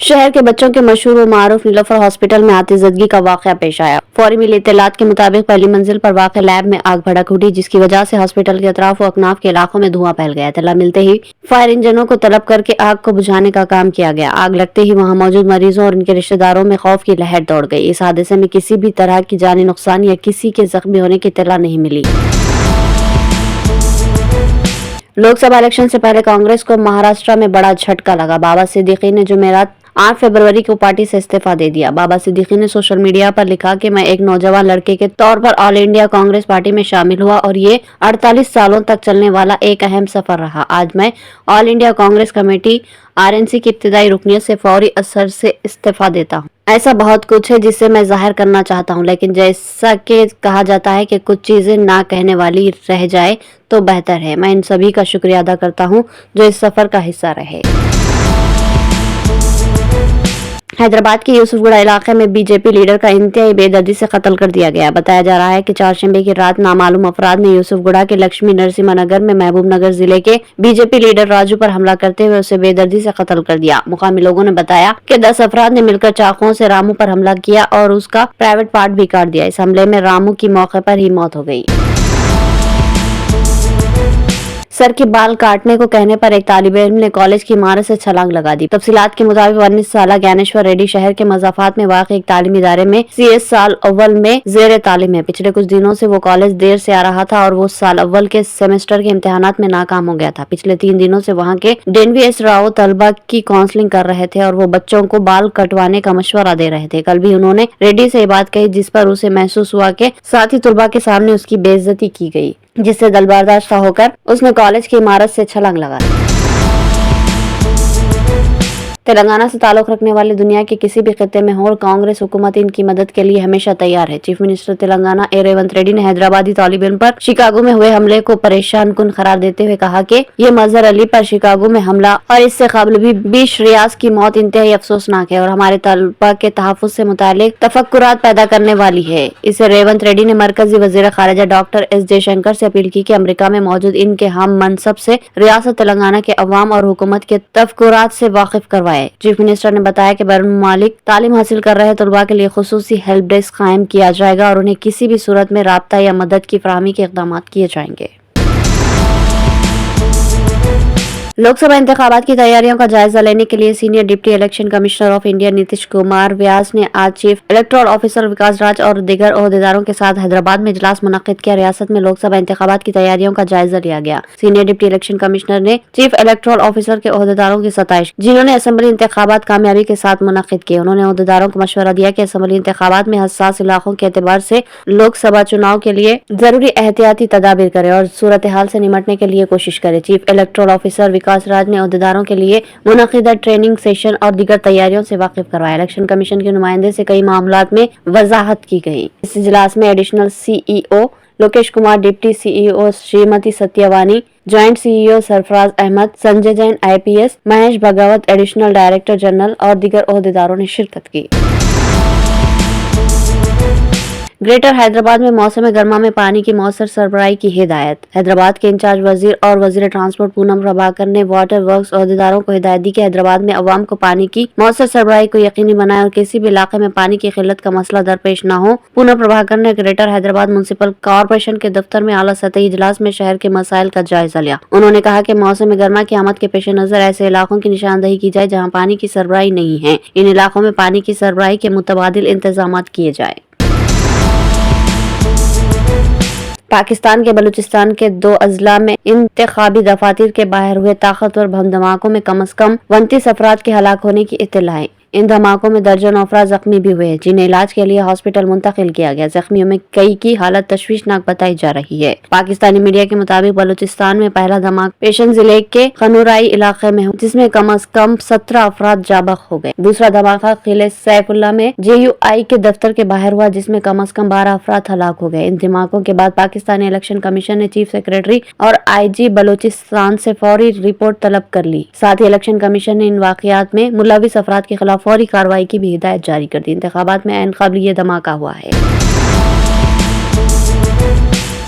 شہر کے بچوں کے مشہور و معروف نیلوفر ہاسپٹل میں آتی زدگی کا واقعہ پیش آیا۔ فوری ملی اطلاعات کے مطابق پہلی منزل پر واقع لیب میں آگ بھڑک اٹھی، جس کی وجہ سے ہاسپٹل کے اطراف و اکناف کے علاقوں میں دھواں پھیل گیا۔ اطلاع ملتے ہی فائر انجنوں کو طلب کر کے آگ کو بجھانے کا کام کیا گیا۔ آگ لگتے ہی وہاں موجود مریضوں اور ان کے رشتہ داروں میں خوف کی لہر دوڑ گئی۔ اس حادثے میں کسی بھی طرح کی جانی نقصان یا کسی کے زخمی ہونے کی اطلاع نہیں ملی۔ لوک سبھا الیکشن سے پہلے کانگریس کو مہاراشٹر میں بڑا جھٹکا لگا۔ بابا صدیقی نے جمعرات 8 فروری کو پارٹی سے استعفیٰ دے دیا۔ بابا صدیقی نے سوشل میڈیا پر لکھا کہ میں ایک نوجوان لڑکے کے طور پر آل انڈیا کانگریس پارٹی میں شامل ہوا اور یہ 48 سالوں تک چلنے والا ایک اہم سفر رہا۔ آج میں آل انڈیا کانگریس کمیٹی RNC کی ابتدائی رکنیت سے فوری اثر سے استعفیٰ دیتا ہوں۔ ایسا بہت کچھ ہے جسے میں ظاہر کرنا چاہتا ہوں، لیکن جیسا کہ کہا جاتا ہے کہ کچھ چیزیں نہ کہنے والی رہ جائے تو بہتر ہے۔ میں ان سبھی کا شکریہ ادا کرتا ہوں جو اس سفر کا حصہ رہے۔ حیدرآباد کے یوسف گڑھ علاقے میں BJP لیڈر کا انتہائی بے دردی سے قتل کر دیا گیا۔ بتایا جا رہا ہے کہ چہارشنبے کی رات نامعلوم افراد نے یوسف گڑھ کے لکشمی نرسمہا نگر میں محبوب نگر ضلع کے BJP لیڈر راجو پر حملہ کرتے ہوئے اسے بے دردی سے قتل کر دیا۔ مقامی لوگوں نے بتایا کہ 10 افراد نے مل کر چاقوؤں سے رامو پر حملہ کیا اور اس کا پرائیویٹ پارٹ بھی کاٹ دیا۔ اس حملے میں رامو کی موقع پر ہی موت ہو گئی۔ سر کی بال کاٹنے کو کہنے پر ایک طالب علم نے کالج کی عمارت سے چھلانگ لگا دی۔ تفصیلات کے مطابق 19 سالہ گیانیشور ریڈی شہر کے مضافات میں واقع ایک تعلیمی ادارے میں CS سال اول میں زیر تعلیم ہے۔ پچھلے کچھ دنوں سے وہ کالج دیر سے آ رہا تھا اور وہ سال اول کے سیمسٹر کے امتحانات میں ناکام ہو گیا تھا۔ پچھلے 3 دنوں سے وہاں کے DNVS راؤ طلبہ کی کاؤنسلنگ کر رہے تھے اور وہ بچوں کو بال کٹوانے کا مشورہ دے رہے تھے۔ کل بھی انہوں نے ریڈی سے یہ بات کہی، جس پر اسے محسوس ہوا کہ ساتھی طلبہ کے سامنے اس کی بے عزتی کی گئی، جس سے دل برداشتہ ہو کر اس نے کالج کی عمارت سے چھلانگ لگا دی۔ تلنگانہ سے تعلق رکھنے والے دنیا کے کسی بھی خطے میں ہو، کانگریس حکومت ان کی مدد کے لیے ہمیشہ تیار ہے۔ چیف منسٹر تلنگانہ ریونت ریڈی نے حیدرآبادی طالب علم پر شکاگو میں ہوئے حملے کو پریشان کن قرار دیتے ہوئے کہا کہ یہ مظہر علی پر شکاگو میں حملہ اور اس سے قبل بھی 20 ریاض کی موت انتہائی افسوسناک ہے اور ہمارے طلبہ کے تحفظ سے متعلق تفکرات پیدا کرنے والی ہے۔ اسے ریونت ریڈی نے مرکزی وزیر خارجہ ڈاکٹر S جے شنکر سے اپیل کی کہ امریکہ میں موجود ان کے ہم منصب سے ریاست تلنگانہ کے عوام اور حکومت کے تفکرات سے واقف کروائے۔ چیف منسٹر نے بتایا کہ بیرون ممالک تعلیم حاصل کر رہے طلباء کے لیے خصوصی ہیلپ ڈیسک قائم کیا جائے گا اور انہیں کسی بھی صورت میں رابطہ یا مدد کی فراہمی کے اقدامات کیے جائیں گے۔ لوک سبھا انتخابات کی تیاریوں کا جائزہ لینے کے لیے senior deputy election commissioner of India Nitish Kumar Vyas نے آج چیف الیکٹورل آفیسر وکاس راج اور دیگر عہدیداروں کے ساتھ حیدرآباد میں اجلاس منعقد کیا۔ ریاست میں لوک سبھا انتخابات کی تیاریوں کا جائزہ لیا گیا۔ سینئر ڈپٹی الیکشن کمشنر نے چیف الیکٹورل آفیسر کے عہدیداروں کی ستائش جنہوں نے اسمبلی انتخابات کامیابی کے ساتھ منعقد کیے۔ انہوں نے عہدیداروں کو مشورہ دیا کہ اسمبلی انتخابات میں حساس علاقوں کے اعتبار سے لوک سبھا چناؤ کے لیے ضروری احتیاطی تدابیر کرے اور صورتحال سے نمٹنے کے لیے کوشش کرے۔ چیف الیکٹورل آفیسر وکاس راج نے عہدیداروں کے لیے منعقدہ ٹریننگ سیشن اور دیگر تیاریوں سے واقف کروایا۔ الیکشن کمیشن کے نمائندے سے کئی معاملات میں وضاحت کی گئی۔ اس اجلاس میں additional CEO Lokesh Kumar, deputy CEO Shrimati Satya Vani, joint CEO Sarfaraz Ahmed, Sanjay Jain IPS، Mahesh Bhagwat additional director general اور دیگر عہدیداروں نے شرکت کی۔ گریٹر حیدرآباد میں موسم گرما میں پانی کی مؤثر سربراہی کی ہدایت۔ حیدرآباد کے انچارج وزیر اور وزیر ٹرانسپورٹ پونم پربھاکر نے واٹر ورکس عہدیداروں کو ہدایت دی کہ حیدرآباد میں عوام کو پانی کی مؤثر سربراہی کو یقینی بنائے اور کسی بھی علاقے میں پانی کی قلت کا مسئلہ درپیش نہ ہو۔ پونم پربھاکر نے گریٹر حیدرآباد میونسپل کارپوریشن کے دفتر میں اعلیٰ سطحی اجلاس میں شہر کے مسائل کا جائزہ لیا۔ انہوں نے کہا کہ موسم گرما کی آمد کے پیش نظر ایسے علاقوں کی نشاندہی کی جائے جہاں پانی کی سربراہی نہیں ہے۔ ان علاقوں میں پانی کی سربراہی کے متبادل انتظامات کیے جائیں۔ پاکستان کے بلوچستان کے 2 اضلاع میں انتخابی دفاتر کے باہر ہوئے طاقتور بم دھماکوں میں کم از کم 29 افراد کے ہلاک ہونے کی اطلاع ہے۔ ان دھماکوں میں درجنوں افراد زخمی بھی ہوئے ہیں، جنہیں علاج کے لیے ہاسپٹل منتقل کیا گیا۔ زخمیوں میں کئی کی حالت تشویشناک بتائی جا رہی ہے۔ پاکستانی میڈیا کے مطابق بلوچستان میں پہلا دھماکہ پیشن ضلع کے خنورائی علاقے میں ہوا، جس میں کم از کم 17 افراد جاں بحق ہو گئے۔ دوسرا دھماکہ قلعہ سیف اللہ میں JUI کے دفتر کے باہر ہوا، جس میں کم از کم 12 افراد ہلاک ہو گئے۔ ان دھماکوں کے بعد پاکستانی الیکشن کمیشن نے چیف سیکرٹری اور IG بلوچستان سے فوری رپورٹ طلب کر لی۔ ساتھ ہی الیکشن کمیشن نے ان واقعات میں ملوث افراد کے خلاف فوری کارروائی کی بھی ہدایت جاری کر دی۔ انتخابات میں عین قبل یہ دھماکہ ہوا ہے۔